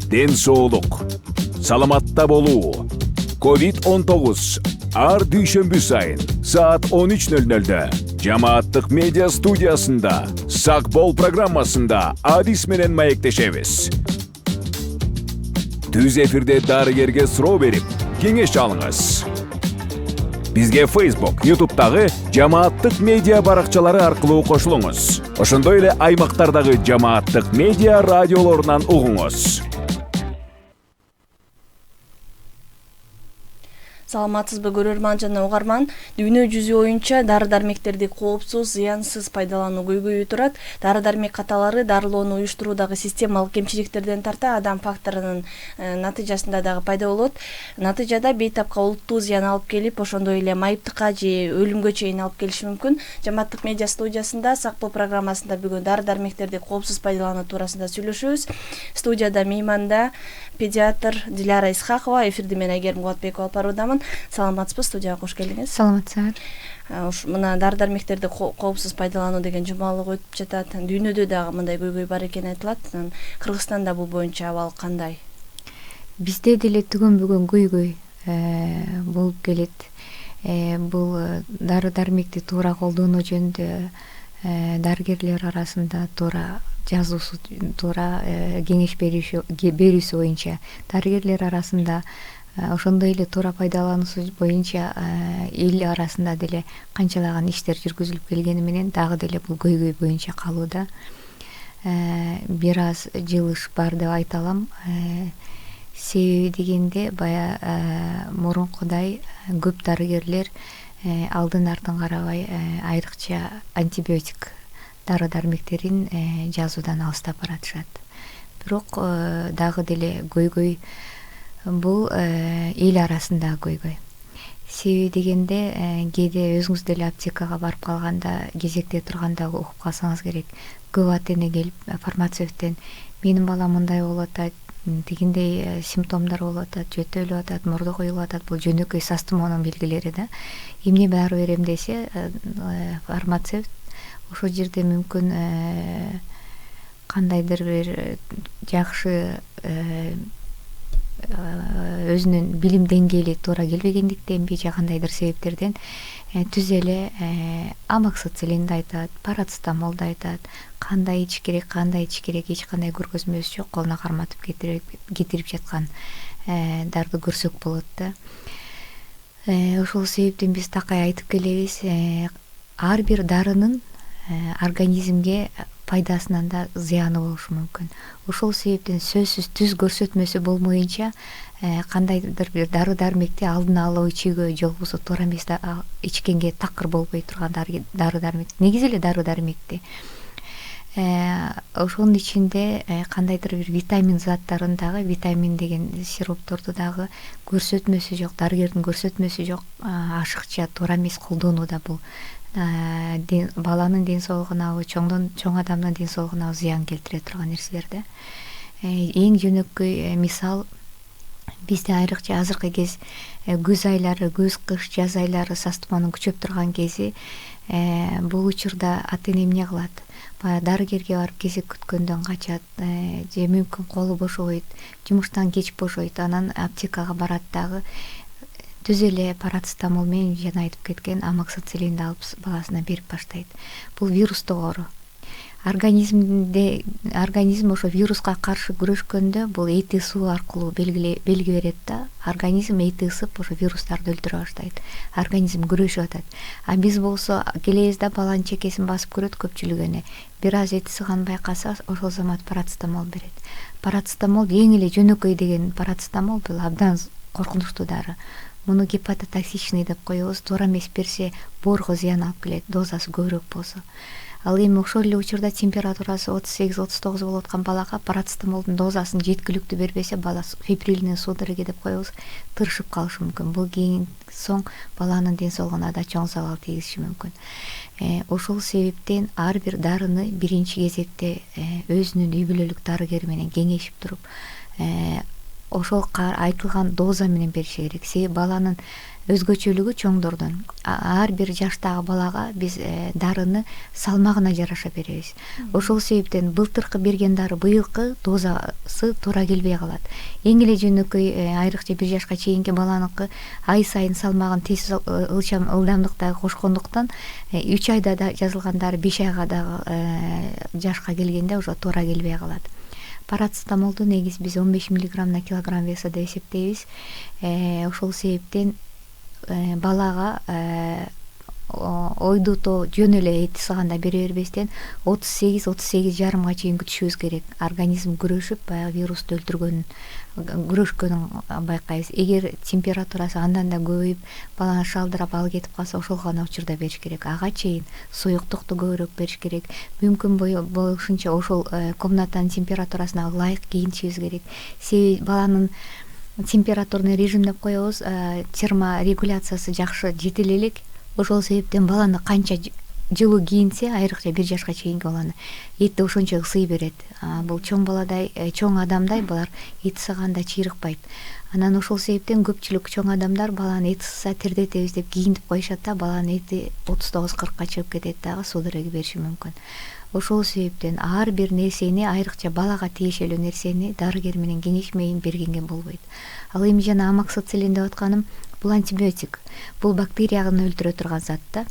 ден соолук, саламатта болуу. COVID-19 ар дүйшөмбү сайын саат 13:00-дө жамааттык медиа студиясында Сак бол программасында Адис менен маектешебиз. Түз эфирде дарыгерге суроо берип, кеңеш алыңыз. Бизге Facebook, YouTube'дагы жамааттык медиа баракчалары аркылуу кошулуңуз. Ошондой эле аймактардагы жамааттык медиа радиолорунан угуңуз. Саламатсызбы көрөрман жана угарман. Дүйнө жүзү боюнча дары-дармектерди коопсуз, зыянсыз пайдалануу көйгөйү турат. Дары-дармек каталары дарылоону уюштуруудагы системалык кемчиликтерден тарта адам факторунун натыйжасында дагы пайда болот. Натыйжада бейтапка улуттуу зыян алып келип, ошондой эле майыптыкка же өлүмгө чейин алып келиши мүмкүн. Жамааттык медиа студиясында Сак бол программасында бүгүн дары-дармектерди коопсуз пайдалануу туурасында сүйлөшөбүз. Студияда мейманда педиатр Диляра Исхакова, эфирди мен Айгерим Кубатбекова алып баруудамын. Саламатсызбы, студияга кош келдиңиз. Саламатсыздар. Мына дары-дармектерди коопсуз пайдалануу деген жумалык өтүп жатат. Дүйнөдө дагы мындай көйгөй бар экени айтылат. Кыргызстанда бул боюнча абал кандай? Бизде деле түгөнбөгөн көйгөй болуп келет. Бул дары-дармекти туура колдонуу жөнүндө дарыгерлер арасында туура жазуусу, туура кеңеш берүүсү боюнча дарыгерлер арасында, ошондой эле туура пайдалануусу боюнча эл арасында деле канчалаган иштер жүргүзүлүп келгени менен дагы деле бул көйгөй боюнча калууда. Бир аз жылыш бар деп айта алам. Себеби дегенде бая мурункудай көп дарыгерлер алдын артын карабай айрыкча антибиотик дары-дармектерин жазуудан алыстап баратышат. Бирок дагы деле көйгөй бул эл арасындагы көйгөй. Себеби дегенде кээде өзүңүз деле аптекага барып калганда, кезекте турганда угуп калсаңыз керек. Көп ата эне келип фармацевттен менин балам мындай болуп атат, тигиндей симптомдор болуп атат, жөтөлүп атат, мурду коюлуп атат. Бул жөнөкөй састымоонун белгилери да. Эмне баары берем десе, фармацевт ошол жерде мүмкүн кандайдыр бир жакшы өзүнүн билим деңгээли туура келбегендиктенби же кандайдыр себептерден түз эле амоксициллинди айтат, парацетамолду айтат. Кандай ич керек, эч кандай көргөзмөсү жок, колуна карматып кетирип жаткан дарды көрсөк болот да. Ошол себептен биз такай айтып келебиз, ар бир дарынын организмге пайдасынан да зыяны болушу мүмкүн. Ошол себептен сөзсүз түз көрсөтмөсү болмоюнча кандайдыр бир дары-дармекти алдын ала ичүүгө же болбосо туура эмес ичкенге такыр болбой турган дары-дармек. Негизи эле дары-дармекти ошонун ичинде кандайдыр бир витамин заттарын дагы, витамин деген сиропторду дагы көрсөтмөсү жок, дарыгердин көрсөтмөсү жок ашыкча туура эмес колдонууда бул баланын ден соолугуна, чоң адамдын ден соолугуна зыян келтире турган нерселер да. Эң жөнөкөй мисал бизде айрыкча азыркы кез күз айлары, күз, кыш, жаз айлары састымоонун күчөп турган кези, бул учурда ата эне эмне кылат? Баягы дарыгерге барып кезек күткөндөн качат, же мүмкүн колу бошобойт, жумуштан кеч бошойт, анан аптекага барат дагы түз эле парацетамол менен жана айтып кеткен амоксициллинди алып баласына берип баштайт. Бул вирустук оору. Организм ошо вируска каршы күрөшкөндө бул эти суу аркылуу белги берет да. Организм эти ысып ошо вирустарды өлтүрө баштайт. Организм күрөшүп атат. А биз болсо келебиз да баланын чекесин басып көрөт көпчүлүк эне. Бир аз эти сыган байкаса, ошол замат парацетамол берет. Парацетамол эң эле жөнөкөй деген парацетамол бул абдан коркунучтуу дары. Муну гепатотоксичный деп коебуз. Туура эмес берсе боорго зыян алып келет, дозасы көбүрөөк болсо. Ал эми ошол эле учурда температурасы 38-39 болуп аткан балага парацетамолдун дозасын жеткиликтүү бербесе, бала фебрильный судороги деп коебуз, тырышып калышы мүмкүн. Бул кийин соң баланын ден соолугуна да чоң забал тийгизиши мүмкүн. Ошол себептен ар бир дарыны биринчи кезекте өзүнүн үй бүлөлүк дарыгери менен кеңешип туруп, ошол айтылган доза менен бериш керек. Себеби баланын өзгөчөлүгү чоңдордон. Ар бир жаштагы балага биз дарыны салмагына жараша беребиз. Ошол себептен былтыркы берген дары быйылкы дозасы туура келбей калат. Эң эле жөнөкөй айрыкча 1 жашка чейинки баланыкы ай сайын салмагын тез ылчам ылдамдыкта кошкондуктан 3 айда да жазылган дары 5 айга дагы жашка келгенде уже туура келбей калат. Парацетамолду негизи биз 15 мг на килограмм веса деп эсептейбиз. Ошол себептен балага ойдутоо жөн эле эти саганда бере бербестен 38-38,5 чейин күтүшүбүз керек. Организм күрөшүп баягы вирусту күрөшкөнүн байкайбыз. Эгер температурасы андан да көбөйүп, баланы шалдырап алып кетип калса, ошол гана учурда бериш керек. Ага чейин суюктукту көбүрөөк бериш керек. Мүмкүн болушунча ошол комнатанын температурасына ылайык кийинишибиз керек. Себеби баланын температурный режим деп коебуз, терморегуляциясы жакшы жетиле элек. Ошол себептен баланы канча жылуу кийинсе, айрыкча 1 жашка чейинки баланы эти ошончо ысый берет. Бул чоң баладай, чоң адамдай булар эти саганда чыйрыкпайт. Анан ошол себептен көпчүлүк чоң адамдар баланы эти сыса тердетебиз деп кийинтип коюшат да, баланын эти 39-40ка чыгып кетет дагы судороги бериши мүмкүн. Ошол себептен ар бир нерсени, айрыкча балага тиешелүү нерсени дарыгер менен кеңешмейин бергенге болбойт. Ал эми жана амоксициллин деп атканым, бул антибиотик. Бул бактерияны өлтүрө турган зат да.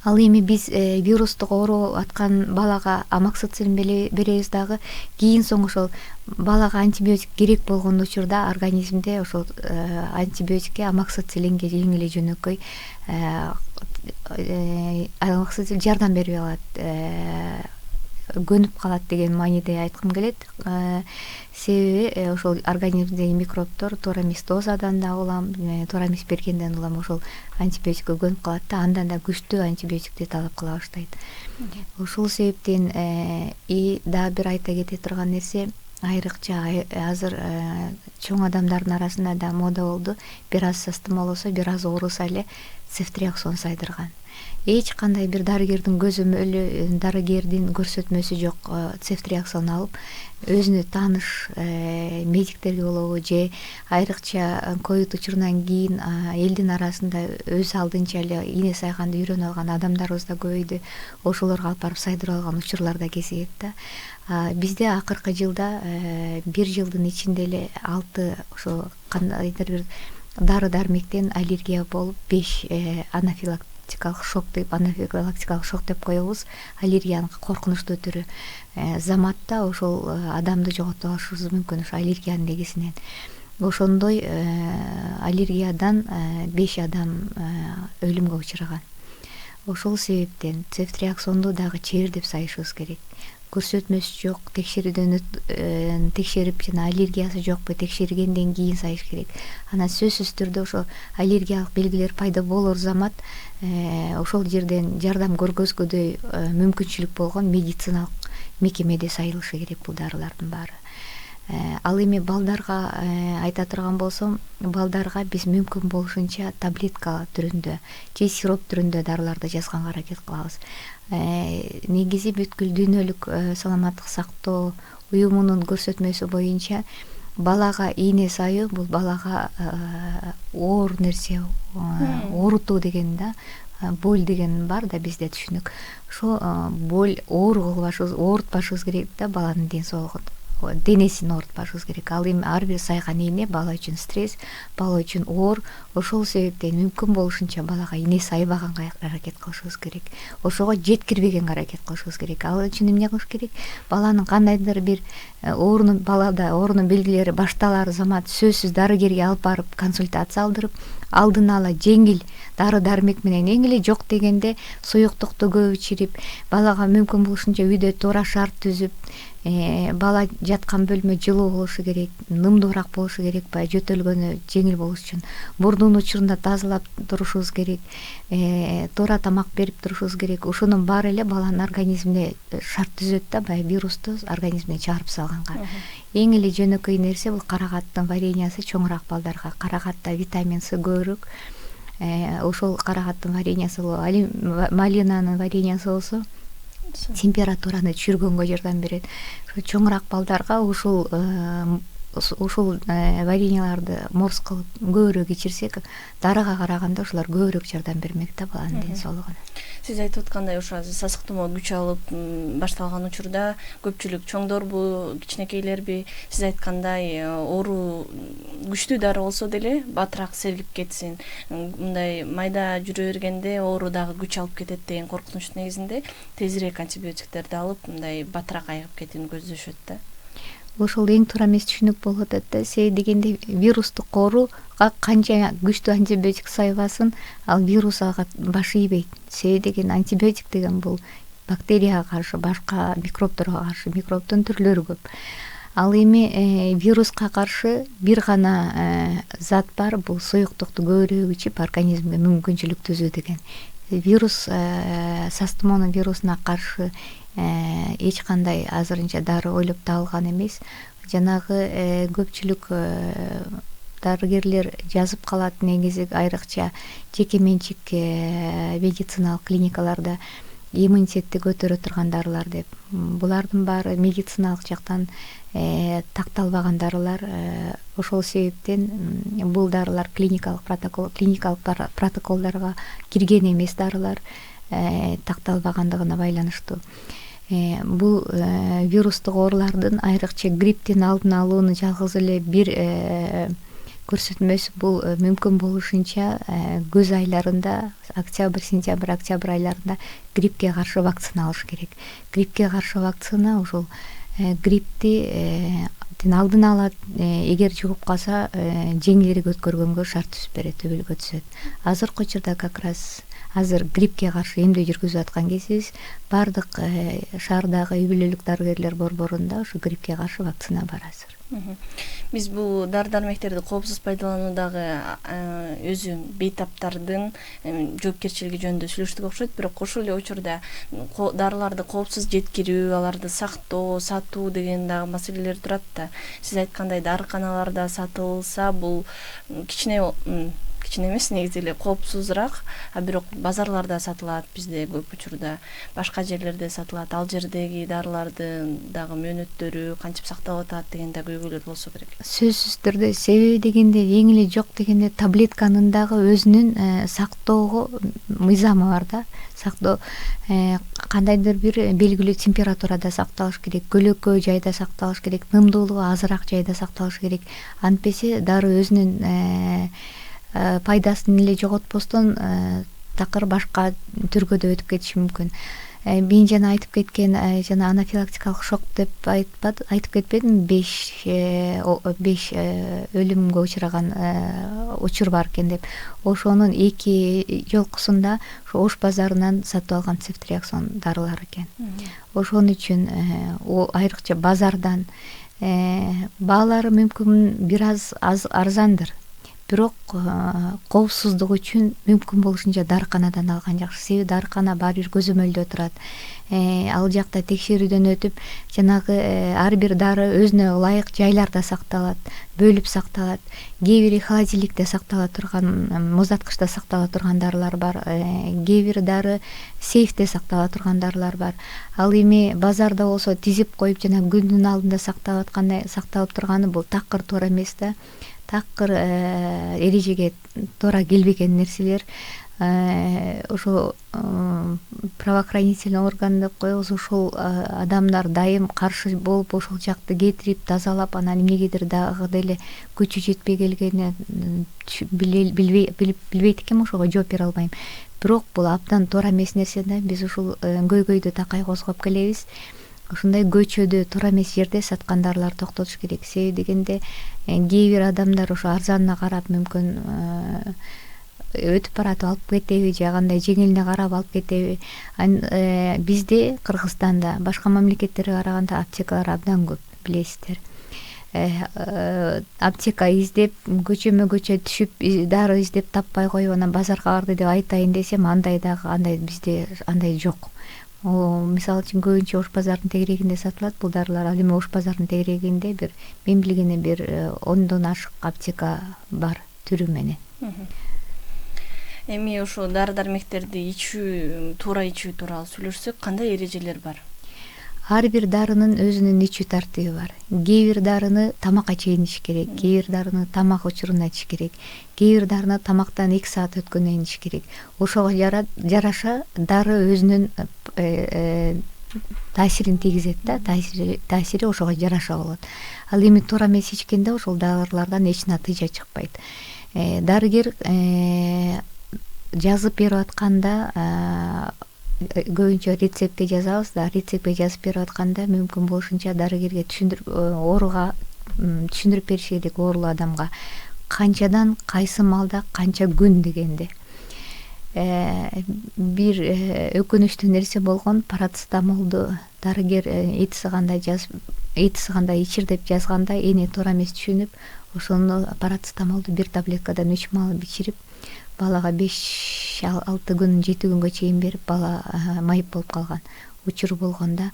Ал эми биз вирустук оору аткан балага амоксициллин беребиз дагы, кийин соң ошол балага антибиотик керек болгон учурда организмде ошол антибиотикке амоксициллинге эң эле жөнөкөй амоксициллин жардам бербей калат, көнүп калат деген мааниде айткым келет. Себеби ошол организмдеги микробдор туура эмес дозадан да улам, туура эмес бергенден улам ошол антибиотикке көнүп калат да, андан да күчтүү антибиотикти талап кыла баштайт. Ошол себептен дагы бир айта кете турган нерсе, айрыкча азыр чоң адамдардын арасында да мода болду. Бир аз састым болсо, бир аз ооруса эле цефтриаксон сайдырган. Эч кандай бир дарыгердин көзөмөлү, дарыгердин көрсөтмөсү жок. Цефтриаксон алып, өзүнө тааныш медиктерге болобу же айрыкча ковид учурунан кийин элдин арасында өз алдынча эле ийне сайганды үйрөнүп алган адамдарыбыз да көбөйдү. Ошолорго алып барып сайдырып алган учурлар да кезигет да. Бизде акыркы жылда 1 жылдын ичинде эле 6 ошо кандайдыр бир дары-дармектен аллергия болуп 5 анафилактикалык шок деп коебуз. Аллергиянын коркунучтуу түрү заматта ошол адамды жоготуп алышыбыз мүмкүн ошо аллергиянын негизинен. Ошондой аллергиядан 5 адам өлүмгө учураган. Ошол себептен цефтриаксонду дагы чейирдеп сайышыбыз керек. Көрсөтмөсү жок, текшерүүдөн текшерип жана аллергиясы жокпу текшергенден кийин сайыш керек. Анан сөзсүз түрдө ошо аллергиялык белгилер пайда болор замат ошол жерден жардам көргөзгүдөй мүмкүнчүлүк болгон медициналык мекемеде сайылышы керек бул дарылардын баары. Ал эми балдарга айта турган болсом, балдарга биз мүмкүн болушунча таблетка түрүндө же сироп түрүндө дарыларды жазганга аракет кылабыз. Негизи бүткүл дүйнөлүк саламаттык сактоо уюмунун көрсөтмөсү боюнча балага ийне саю бул балага оор нерсе, оорутуу деген да, боль деген бар да бизде түшүнүк. Ошо боль оорутпашыбыз керек да, баланын ден соолугун, денесин оорутпашыбыз керек. Ал эми ар бир сайган ийне бала үчүн стресс, бала үчүн оор. Ошол себептен мүмкүн болушунча балага ийне сайбаганга аракет кылышыбыз керек. Ошого жеткирбегенге аракет кылышыбыз керек. Ал үчүн эмне кылыш керек? Баланын кандайдыр бир балада оорунун белгилери башталар замат сөзсүз дарыгерге алып барып консультация алдырып, алдын ала жеңил дары-дармек менен эң эле жок дегенде суюктукту көп ичирип, балага мүмкүн болушунча үйдө туура шарт түзүп, бала жаткан бөлмө жылуу болушу керек, нымдуураак болушу керек, баягы жөтөлгөнү жеңил болуш үчүн мурдун учурунда тазалап турушубуз керек, туура тамак берип турушубуз керек. Ошонун баары эле баланын организмине шарт түзөт да, баягы вирусту организмине чыгарып салганга. Эң эле жөнөкөй нерсе бул карагаттын вареньясы чоңураак балдарга. Карагатта витамин С көбүрөөк. Ошол карагаттын вареньясы, малинанын вареньясы болсо температураны түшүргөнгө жардам берет. Чоңураак балдарга ушул ушул вареньяларды морс кылып көбүрөөк ичирсек, дарыга караганда ушулар көбүрөөк жардам бермек да баланын ден соолугуна. Сиз айтып аткандай ошо сасык тумоо күч алып башталган учурда көпчүлүк чоңдорбу, кичинекейлерби, сиз айткандай оору күчтүү дары болсо деле батыраак сергип кетсин, мындай майда жүрө бергенде оору дагы күч алып кетет деген коркунучтун негизинде тезирээк антибиотиктерди алып мындай батыраак айыгып кетүүнү көздөшөт да. Ошол эң туура эмес түшүнүк болуп атат да. Себеби дегенде вирустук ооруга канча күчтүү антибиотик сайбасын, ал вирус ага баш ийбейт. Себеби деген антибиотик деген бул бактерияга каршы, башка микробторго каршы, микробдун түрлөрү көп. Ал эми вируска каршы бир гана зат бар, бул суюктукту көбүрөөк ичип организмге мүмкүнчүлүк түзүү деген. Вирус, сас тумоонун вирусуна каршы эч кандай азырынча дары ойлоп табылган эмес. Жанагы көпчүлүк дарыгерлер жазып калат, негизи айрыкча жеке менчик медициналык клиникаларда иммунитетти көтөрө турган дарылар деп. Булардын баары медициналык жактан такталбаган дарылар. Ошол себептен бул дарылар клиникалык протоколдорго кирген эмес дарылар, такталбагандыгына байланыштуу. Бул вирустук оорулардын айрыкча грипптин алдын алууну жалгыз эле бир көрсөтмөсү бул мүмкүн болушунча көз айларында, октябрь айларында гриппке каршы вакцина алыш керек. Гриппке каршы вакцина ушул грипптин алдын алат. Эгер жугуп калса, жеңилирээк өткөргөнгө шарт түзүп берет, өбөлгө түзөт. Азыркы учурда как раз азыр гриппке каршы эмдөө жүргүзүп аткан кезибиз, бардык шаардагы үй бүлөлүк дарыгерлер борборунда ушу гриппке каршы вакцина бар азыр. Биз бул дары-дармектерди коопсуз пайдалануудагы өзү бейтаптардын жоопкерчилиги жөнүндө сүйлөштүк окшойт, бирок ошол эле учурда дарыларды коопсуз жеткирүү, аларды сактоо, сатуу деген дагы маселелер турат да. Сиз айткандай дарыканаларда сатылса, бул кичине эмес, негизи эле коопсузураак, а бирок базарларда сатылат, бизде көп учурда башка жерлерде сатылат. Ал жердеги дарылардын дагы мөөнөттөрү кантип сакталып атат деген да көйгөйлөр болсо керек. Сөзсүз түрдө, себеби дегенде эң эле жок дегенде таблетканын дагы өзүнүн сактоого мыйзамы бар да. Сактоо кандайдыр бир белгилүү температурада сакталыш керек, көлөкө жайда сакталыш керек, нымдуулугу азыраак жайда сакталыш керек. Антпесе дары өзүнүн пайдасын эле жоготпостон такыр башка түргө да өтүп кетиши мүмкүн. Мен жана айтып кеткен жана анафилактикалык шок деп айтып кетпедимби? 5 өлүмгө учураган учур бар экен деп. Ошонун 2 жолкусунда Ош базарынан сатып алган цефтриаксон дарылар экен. Ошон үчүн айрыкча базардан баалары мүмкүн бир аз арзандыр. Бирок коопсуздук үчүн мүмкүн болушунча дарыканадан алган жакшы. Себеби дарыкана баары бир көзөмөлдө турат. Ал жакта текшерүүдөн өтүп, жанагы ар бир дары өзүнө ылайык жайларда сакталат, бөлүп сакталат. Кээ бири холодильникте сактала турган, муздаткычта сактала турган дарылар бар. Кээ бир дары сейфте сактала турган дарылар бар. Ал эми базарда болсо тизип коюп жана күндүн алдында сакталып турганы бул такыр туура эмес да. Такыр эрежеге туура келбеген нерселер. Ошо правоохранительный орган деп коебуз, ошол адамдар дайым каршы болуп ошол жакты кетирип тазалап, анан эмнегедир дагы деле күчү жетпей келгени билбейт экенмин, ошого жооп бере албайм. Бирок бул абдан туура эмес нерсе да. Биз ушул көйгөйдү такай козгоп келебиз. Ушундай көчөдө туура эмес жерде саткан дарыларды токтотуш керек. Себеби дегенде кээ бир адамдар ошо арзанына карап мүмкүн өтүп баратып алып кетеби, же кандай жеңилине карап алып кетеби. Бизде Кыргызстанда башка мамлекеттерге караганда аптекалар абдан көп, билесиздер. Аптека издеп, көчөмө көчө түшүп, дары издеп таппай коюп, анан базарга барды деп айтайын десем, андай бизде андай жок. Мисалы үчүн көбүнчө Ош базарынын тегерегинде сатылат бул дарылар. Ал эми Ош базарынын тегерегинде бир мен билгене бир 10дон ашык аптека бар түрү менен. Эми ошо дары-дармектерди ичүү, туура ичүү тууралуу сүйлөшсөк, кандай эрежелер бар? ар бир дарынын өзүнүн ичүү тартыбы бар. Кээ бир дарыны тамакка чейин ич керек, кээ бир дарыны тамак учурунда ич керек, кээ бир дарыны тамактан 2 саат өткөндөн кийин ич керек. Ошого жараша дары өзүнүн таасирин тийгизет да, таасири ошого жараша болот. Ал эми туура эмес ичкенде ошол дарылардан эч натыйжа чыкпайт. Дарыгер жазып берип атканда көбүнчө рецептти жазабыз да, рецептти жазып берип атканда мүмкүн болушунча дарыгерге ооруга түшүндүрүп бериш керек, оорулуу адамга канчадан кайсы маалда канча күн дегенде. Бир өкүнүчтүү нерсе болгон, парацетамолду дарыгер эти сыганда ичир деп жазганда эне туура эмес түшүнүп, ошону парацетамолду бир таблеткадан 3 маал ичирип, балага 5-6 күн 7 күнгө чейин берип, бала майып болуп калган учуру болгондо,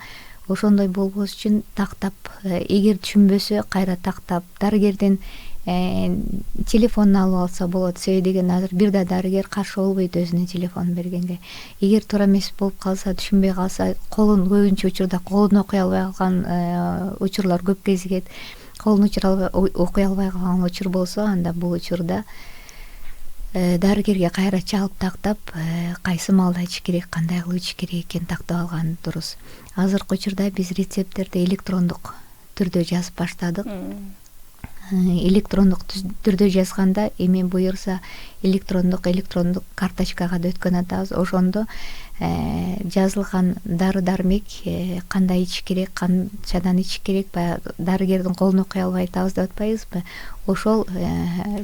ошондой болбош үчүн тактап, эгер түшүнбөсө кайра тактап дарыгерден телефонун алып алса болот. Себеби деген азыр бир да дарыгер каршы болбойт өзүнүн телефонун бергенге. Эгер туура эмес болуп калса, түшүнбөй калса, көбүнчө учурда колун окуй албай калган учурлар көп кезигет. Колун окуй албай калган учур болсо, анда бул учурда дарыгерге кайра чалып тактап, кайсы маалда ич керек, кандай кылып ич керек экенин тактап алган дурус. Азыркы учурда биз рецепттерди электрондук түрдө жазып баштадык. Электрондук түрдө жазганда эми буюрса электрондук карточкага да өткөн атабыз. Ошондо жазылган дары-дармек кандай ич керек, канчадан ич керек, баягы дарыгердин колун окуй албай атабыз деп атпайбызбы? Ошол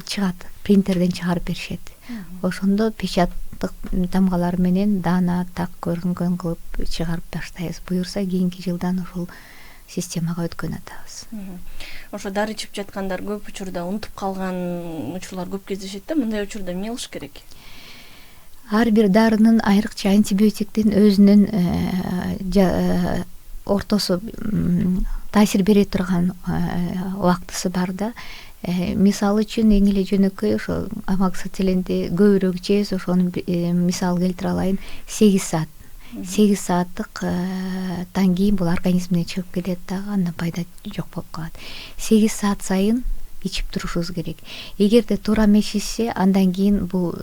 чыгат, принтерден чыгарып беришет. Ошондо печаттык тамгалар менен даана так көрүнгөн кылып чыгарып баштайбыз. Буюрса кийинки жылдан ошол системага өткөн атабыз. Ошо дары ичип жаткандар көп учурда унутуп калган учурлар көп кездешет да. Мындай учурда эмне кылыш керек? Ар бир дарынын айрыкча антибиотиктин өзүнүн ортосу таасир бере турган убактысы бар да. Мисалы үчүн эң эле жөнөкөй ошо амоксицилинди көбүрөөк жебиз, ошону мисал келтире алайын. 8 саат. 8 сааттыктан кийин бул организмден чыгып кетет дагы, анда пайда жок болуп калат. 8 саат сайын ичип турушубуз керек. Эгерде туура эмес ичсе, андан кийин бул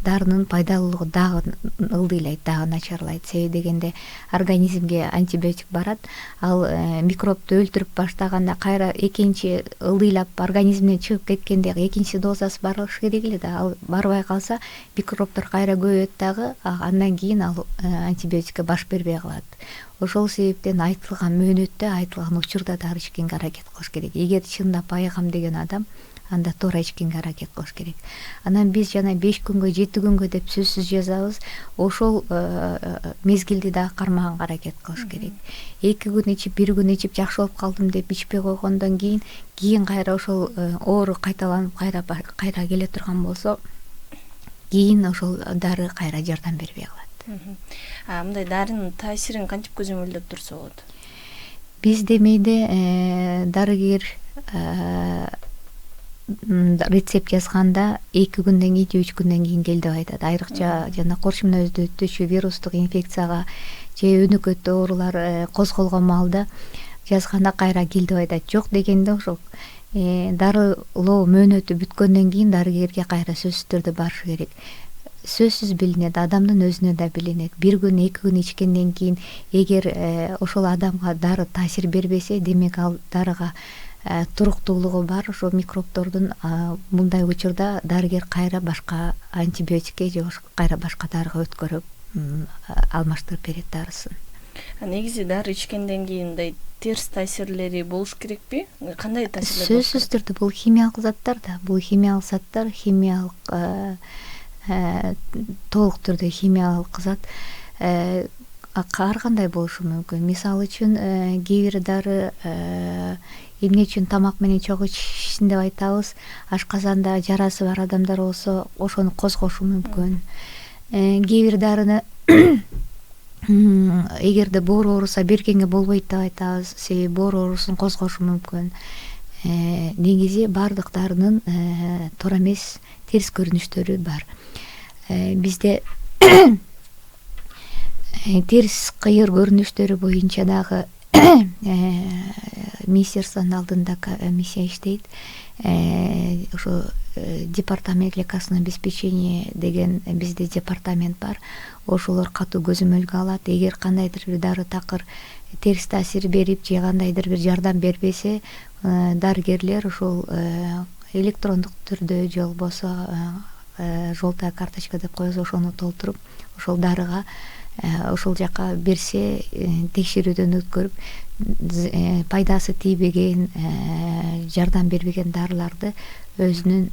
дарынын пайдалуулугу дагы ылдыйлайт, дагы начарлайт. Себеби дегенде организмге антибиотик барат, ал микробду өлтүрүп баштаганда кайра экинчи ылдыйлап организмден чыгып кеткенде экинчи дозасы барышы керек эле да. Ал барбай калса, микробдор кайра көбөйөт дагы, андан кийин ал антибиотикке баш бербей калат. Ошол себептен айтылган мөөнөттө, айтылган учурда дары ичкенге аракет кылыш керек. Эгер чындап айыгам деген адам, анда туура ичкенге аракет кылыш керек. Анан биз жана 5 күнгө, 7 күнгө деп сөзсүз жазабыз. Ошол мезгилди дагы кармаганга аракет кылыш керек. 2 күн ичип, 1 күн ичип жакшы болуп калдым деп ичпей койгондон кийин кайра ошол оору кайталанып кайра келе турган болсо, кийин ошол дары кайра жардам бербей калат. Мындай дарынын таасирин кантип көзөмөлдөп турса болот? Биз демейде дарыгер рецепт жазганда 2 күндөн кийин, 3 күндөн кийин кел деп айтат. Айрыкча жана корч менен өтүүчү вирустук инфекцияга же өнөкөттүү оорулар козголгон маалда жазганда кайра кел деп айтат. Жок дегенде ошол дарылоо мөөнөтү бүткөндөн кийин дарыгерге кайра сөзсүз түрдө барыш керек. Сөзсүз билинет, адамдын өзүнө да билинет. 1 күн, 2 күн ичкенден кийин эгер ошол адамга дары таасир бербесе, демек ал дарыга туруктуулугу бар. Ошо микробдордун мындай учурда дарыгер кайра башка антибиотикке же кайра башка дарыга өткөрүп алмаштырып берет дарысын. Негизи дары ичкенден кийин мындай терс таасирлери болуш керекпи? Кандай таасирлер? Сөзсүз түрдө бул химиялык заттар да. Бул химиялык заттар, химиялык толук түрдө химиялык зат ар кандай болушу мүмкүн. Мисалы үчүн кээ бир дары эмне үчүн тамак менен чогуу ичишин деп айтабыз. Ашказанда жарасы бар адамдар болсо, ошону козгошу мүмкүн. Кээ бир дарыны эгерде боору ооруса бергенге болбойт деп айтабыз. Себеби боору оорусун козгошу мүмкүн. Негизи бардык дарынын туура эмес терс көрүнүштөрү бар. Бизде терс кыйыр көрүнүштөрү боюнча дагы министерствонун алдында комиссия иштейт. Ошо департамент лекарственного обеспечения деген бизде департамент бар. Ошолор катуу көзөмөлгө алат. Эгер кандайдыр бир дары такыр терс таасир берип же кандайдыр бир жардам бербесе, дарыгерлер ошол электрондук түрдө же болбосо желтая карточка деп коебуз, ошону толтуруп ошол дарыга ошол жака берсе, текшерүүдөн өткөрүп пайдасы тийбеген, жардам бербеген дарыларды өзүнүн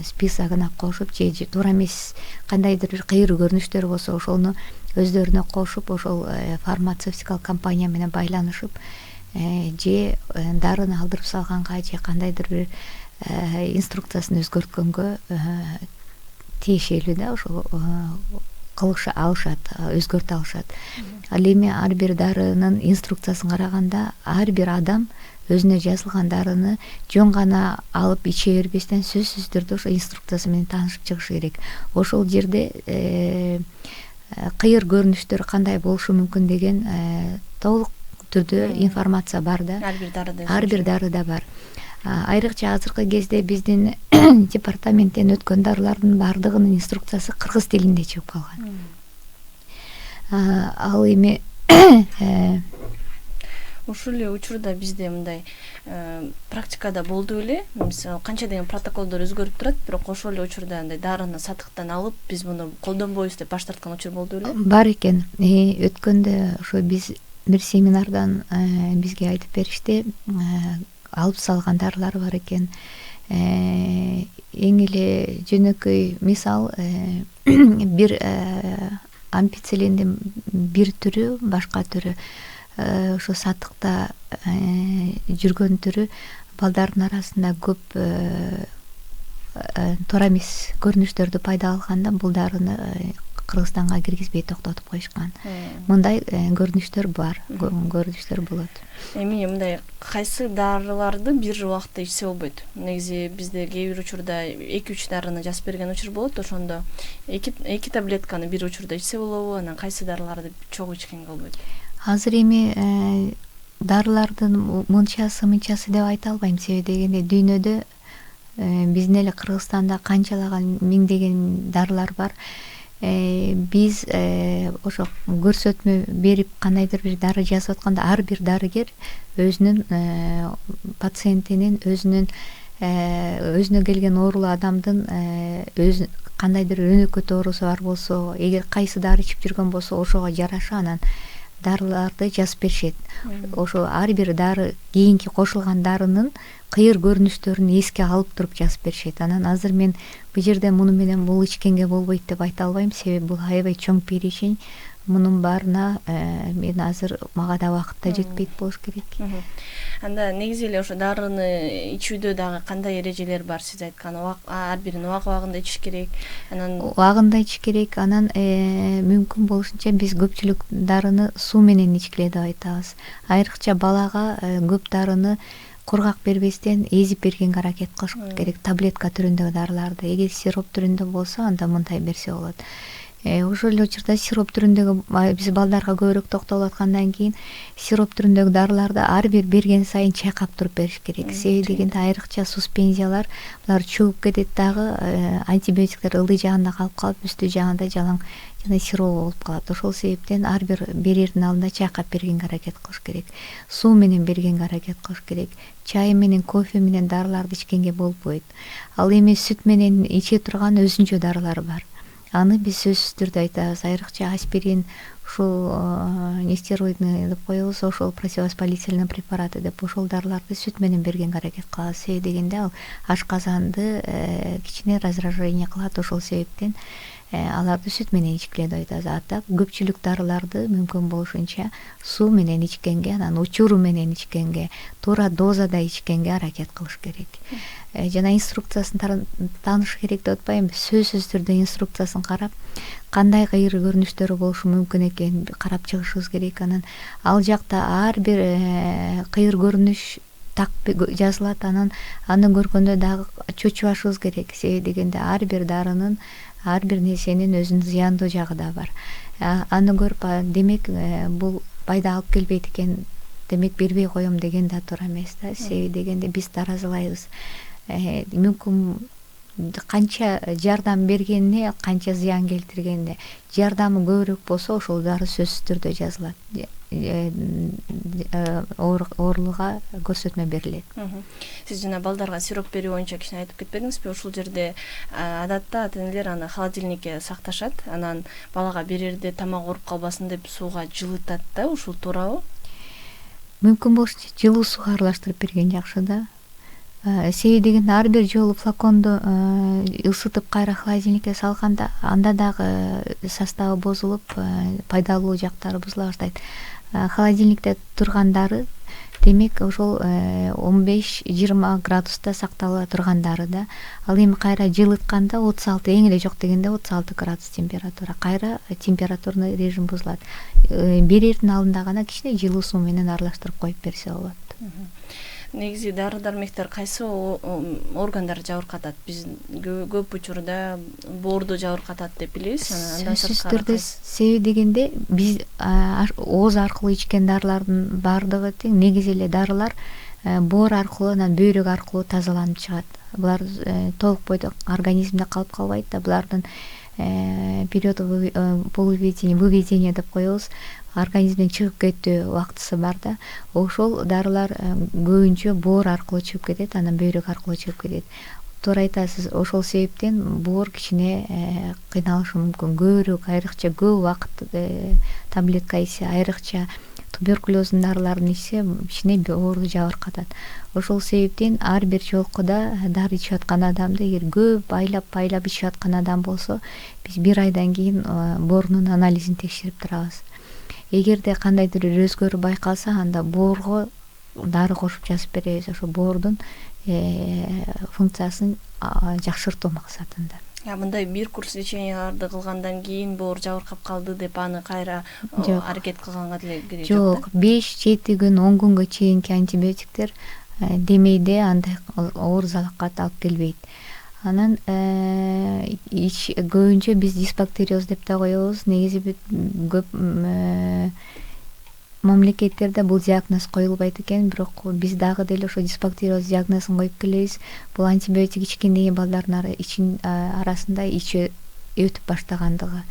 списогуна кошуп же туура эмес кандайдыр бир кыйыр көрүнүштөр болсо ошону өздөрүнө кошуп, ошол фармацевтикалык компания менен байланышып, же дарыны алдырып салганга же кандайдыр бир инструкциясын өзгөрткөнгө тиешелүү да, ошол алышат, өзгөртө алышат. Ал эми ар бир дарынын инструкциясын караганда, ар бир адам өзүнө жазылган дарыны жөн гана алып иче бербестен сөзсүз түрдө ошо инструкциясы менен таанышып чыгышы керек. Ошол жерде кыйыр көрүнүштөр кандай болушу мүмкүн деген толук түрдө информация бар да. Ар бир дарыда бар. Айрыкча азыркы кезде биздин департаменттен өткөн дарылардын баардыгынын инструкциясы кыргыз тилинде чыгып калган. Ал эми ушул эле учурда бизде мындай практикада болду эле, мисалы канча деген протоколдор өзгөрүп турат, бирок ошол эле учурда андай дарыны сатыктан алып, биз муну колдонбойбуз деп баш тарткан учур болду эле. Бар экен. Өткөндө ошо биз бир семинардан бизге айтып беришти, алып салган дарылар бар экен. Эң эле жөнөкөй мисал, бир ампицилиндин бир түрү, башка түрү ошо сатыкта жүргөн түрү балдардын арасында көп туура эмес көрүнүштөрдү пайда алганда бул дарыны Кыргызстанга киргизбей токтотуп коюшкан. Мындай көрүнүштөр бар, көрүнүштөр болот. Эми мындай кайсы дарыларды бир убакытта ичсе болбойт. Негизи бизде кээ бир учурда 2-3 дарыны жазып берген учур болот, ошондо 2 таблетканы бир учурда ичсе болобу, анан кайсы дарыларды чогуу ичкенге болбойт? Азыр эми дарылардын мынчасы деп айта албайм, себеби дегенде дүйнөдө биздин эле Кыргызстанда канчалаган миңдеген дарылар бар. Биз ошо көрсөтмө берип кандайдыр бир дары жазып атканда, ар бир дарыгер өзүнүн пациентинин өзүнө келген оорулуу адамдын өз кандайдыр өнөкөт оорусу бар болсо, эгер кайсы дары ичип жүргөн болсо ошого жараша анан дарыларды жазып беришет. Ошо ар бир дары, кийинки кошулган дарынын кыйыр көрүнүштөрүн эске алып туруп жазып беришет. Анан азыр мен бул жерде муну менен бул ичкенге болбойт деп айта албайм, себеби бул аябай чоң перечень. Мунун баарына мен азыр мага да убакыт да жетпейт болуш керек. Анда негизи эле ошо дарыны ичүүдө дагы кандай эрежелер бар? Сиз айткан ар бирин убагында ичиш керек. Анан убагында ичиш керек. Анан мүмкүн болушунча биз көпчүлүк дарыны суу менен ичкиле деп айтабыз. Айрыкча балага көп дарыны кургак бербестен эзип бергенге аракет кылыш керек. Таблетка түрүндөгү дарыларды. Эгер сироп түрүндө болсо, анда мындай берсе болот. Ошол эле учурда сироп түрүндөгү биз балдарга көбүрөөк токтолуп аткандан кийин сироп түрүндөгү дарыларды ар бир берген сайын чайкап туруп бериш керек. Себеби дегенде айрыкча суспензиялар булар чөгүп кетет дагы, антибиотиктер ылдый жагында калып калып, үстү жагында жалаң жана сироп болуп калат. Ошол себептен ар бир берердин алдында чайкап бергенге аракет кылыш керек. Суу менен бергенге аракет кылыш керек. Чай менен, кофе менен дарыларды ичкенге болбойт. Ал эми сүт менен иче турган өзүнчө дарылар бар. Аны биз сөзсүз түрдө айтабыз. Айрыкча аспирин, ушул нестероидный деп коебуз, ошол противовоспалительный препараты деп ошол дарыларды сүт менен бергенге аракет кылабыз. Себеби дегенде ал ашказанды кичине раздражение кылат, ошол себептен аларды сүт менен ичкиле деп айтабыз. Ата көпчүлүк дарыларды мүмкүн болушунча суу менен ичкенге, анан учуру менен ичкенге, туура дозада ичкенге аракет кылыш керек. Жана инструкциясын тааныш керек деп атпайм. Сөзсүз түрдө инструкциясын карап, кандай кыйыр көрүнүштөрү болушу мүмкүн экенин карап чыгышыбыз керек. Анан ал жакта ар бир кыйыр көрүнүш так жазылат. Анан аны көргөндө дагы чочубашыбыз керек. Себеби дегенде ар бир дарынын, ар бир нерсенин өзүнүн зыяндуу жагы да бар. Аны көрүп, демек бул пайда алып келбейт экен демек бербей коем деген да туура эмес да. Себеби дегенде биз таразылайбыз. Мүмкүн канча жардам бергенине, канча зыян келтиргенине, жардамы көбүрөөк болсо ошол дары сөзсүз түрдө жазылат. Оорулууга көрсөтмө берилет. Сиз жана балдарга сироп берүү боюнча кичине айтып кетпедиңизби? Ушул жерде адатта ата-энелер аны холодильникке сакташат, анан балага берерде тамак ооруп калбасын деп сууга жылытат да, ушул туурабы? Мүмкүн болсо жылуу сууга аралаштырып берген жакшы да. Себеби дегенде ар бир жолу флаконду ысытып кайра холодильникке салганда анда дагы составы бузулуп, пайдалуу жактары бузула баштайт. Холодильникте тургандары демек ошол 15-20 градуста сактала тургандары да. Ал эми кайра жылытканда 36, эң эле жок дегенде 36 градус температура. Кайра температурный режим бузулат. Берердин алдында гана кичине жылуу суу менен аралаштырып коюп берсе болот. Негизи дары-дармектер кайсы органдар жабыркатат? Биз көп учурда боорду жабыркатат деп билебиз. Андан сырткары себеби дегенде биз ооз аркылуу ичкен дарылардын баардыгы тең. Негизи эле дарылар боор аркылуу, анан бөйрөк аркылуу тазаланып чыгат. Булар толук бойдо организмде калып калбайт да. Булардын период выведения деп коебуз. Организмден чыгып кетүү убактысы бар да. Ошол дарылар көбүнчө боор аркылуу чыгып кетет, анан бөйрөк аркылуу чыгып кетет. Туура айтасыз, ошол себептен боор кичине кыйналышы мүмкүн. Көбүрөөк, айрыкча көп убакыт таблетка ичсе, айрыкча туберкулездун дарыларын ичсе, кичине боорду жабыркатат. Ошол себептен ар бир жолкуда дары ичип аткан адамды эгер көп айлап ичип аткан адам болсо, биз 1 айдан кийин боорунун анализин текшерип турабыз. Эгерде кандайдыр бир өзгөрүү байкалса, анда боорго дары кошуп жазып беребиз. Ошо боордун функциясын жакшыртуу максатында. Мындай бир курс леченияларды кылгандан кийин боор жабыркап калды деп аны кайра аракет кылганга деле керек жок. 5-7 күн, 10 күнгө чейинки антибиотиктер демейде андай оор залакат алып келбейт. Анан көбүнчө биз дисбактериоз деп да коебуз. Негизи көп мамлекеттерде бул диагноз коюлбайт экен, бирок биз дагы деле ошо дисбактериоз диагнозун коюп келебиз. Бул антибиотик ичкендеги балдардын арасында ичи өтүп баштагандыгы.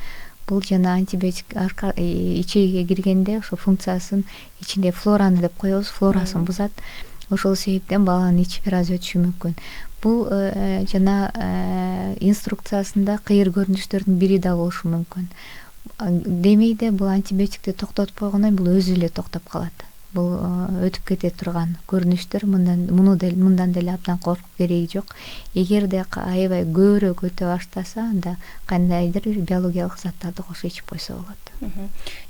Бул жана антибиотик ичиге киргенде ошо функциясын ичинде флораны деп коебуз, флорасын бузат. Ошол себептен баланын ичи бир аз өтүшү мүмкүн. Бул жана инструкциясында кыйыр көрүнүштөрдүн бири да болушу мүмкүн. Демейде бул антибиотикти токтотуп койгондон бул өзү эле токтоп калат. Бул өтүп кете турган көрүнүштөр, мындан деле абдан коркуп кереги жок. Эгерде аябай көбүрөөк өтө баштаса, анда кандайдыр биологиялык заттарды кошо ичип койсо болот.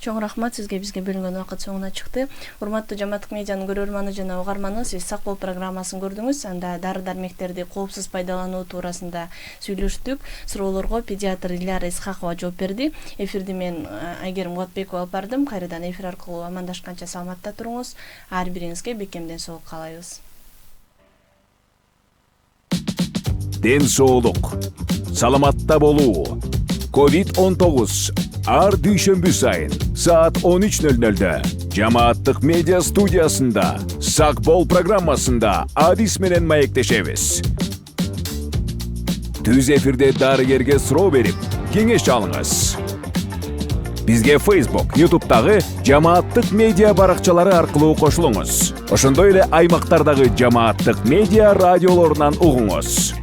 Чоң рахмат сизге, бизге бөлүнгөн убакыт соңуна чыкты. Урматтуу Жамааттык медианын көрөрманы жана угарманы, сиз Сак бол программасын көрдүңүз. Анда дары-дармектерди коопсуз пайдалануу туурасында сүйлөштүк. Суроолорго педиатр Иляра Исхакова жооп берди. Эфирди мен Айгерим Кубатбекова алып бардым. Кайрадан эфир аркылуу амандашканча саламатта туруңуз. Ар бириңизге бекемден соолук каалайбыз. Ден соолук, саламатта болуу. COVID-19 ар дүйшөмбү сайын саат 13:00 Жамааттык медиа студиясында Сак бол программасында адис менен маектешебиз. Түз эфирде дарыгерге суроо берип, кеңеш алыңыз. Бизге Facebook, YouTube'дагы Жамааттык медиа баракчалары аркылуу кошулуңуз. Ошондой эле аймактардагы Жамааттык медиа радиолорунан угуңуз.